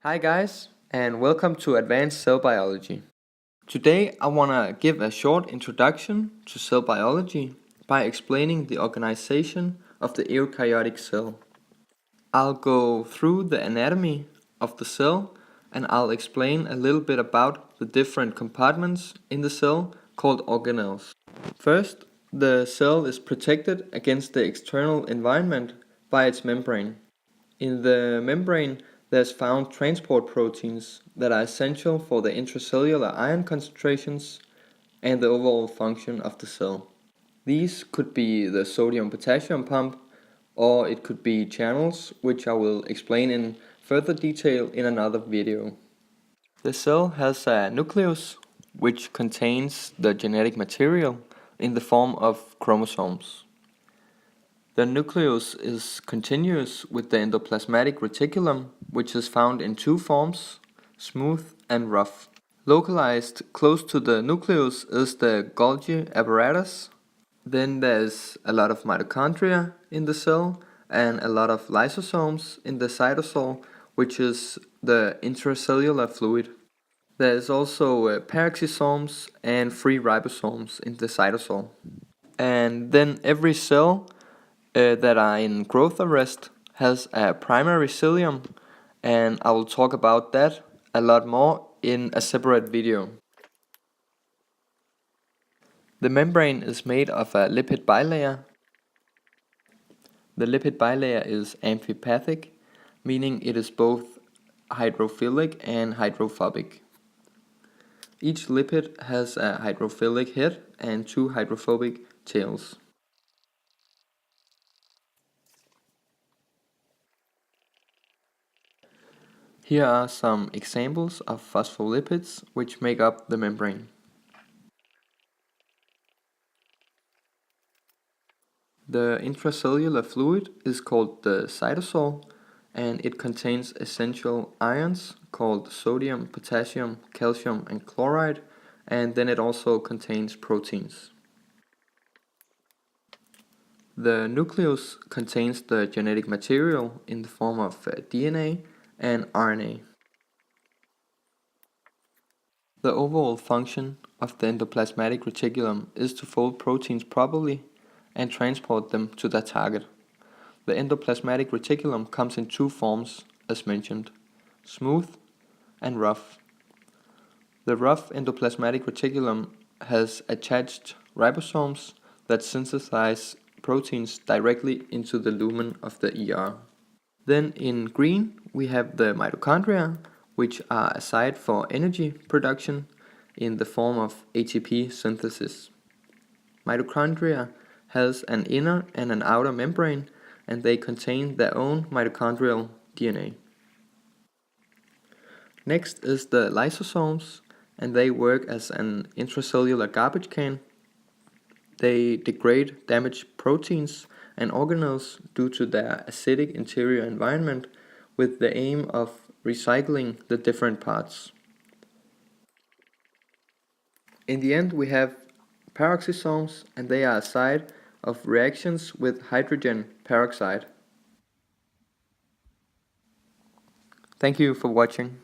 Hi guys, and welcome to Advanced Cell Biology. Today I want to give a short introduction to cell biology by explaining the organization of the eukaryotic cell. I'll go through the anatomy of the cell and I'll explain a little bit about the different compartments in the cell called organelles. First, the cell is protected against the external environment by its membrane. In the membrane, there's found transport proteins that are essential for the intracellular ion concentrations and the overall function of the cell. These could be the sodium-potassium pump, or it could be channels, which I will explain in further detail in another video. The cell has a nucleus, which contains the genetic material in the form of chromosomes. The nucleus is continuous with the endoplasmatic reticulum, which is found in two forms, smooth and rough. Localized close to the nucleus is the Golgi apparatus. Then there's a lot of mitochondria in the cell and a lot of lysosomes in the cytosol, which is the intracellular fluid. There's also peroxisomes and free ribosomes in the cytosol. And then every cell that are in growth arrest has a primary cilium, and I will talk about that a lot more in a separate video. The membrane is made of a lipid bilayer. The lipid bilayer is amphipathic, meaning it is both hydrophilic and hydrophobic. Each lipid has a hydrophilic head and two hydrophobic tails. Here are some examples of phospholipids which make up the membrane. The intracellular fluid is called the cytosol, and it contains essential ions called sodium, potassium, calcium and chloride, and then it also contains proteins. The nucleus contains the genetic material in the form of DNA and RNA. The overall function of the endoplasmatic reticulum is to fold proteins properly and transport them to their target. The endoplasmatic reticulum comes in two forms, as mentioned, smooth and rough. The rough endoplasmatic reticulum has attached ribosomes that synthesize proteins directly into the lumen of the ER. Then in green we have the mitochondria, which are a site for energy production in the form of ATP synthesis. Mitochondria has an inner and an outer membrane, and they contain their own mitochondrial DNA. Next is the lysosomes, and they work as an intracellular garbage can. They degrade damaged proteins and organelles due to their acidic interior environment with the aim of recycling the different parts. In the end we have peroxisomes, and they are a site of reactions with hydrogen peroxide. Thank you for watching.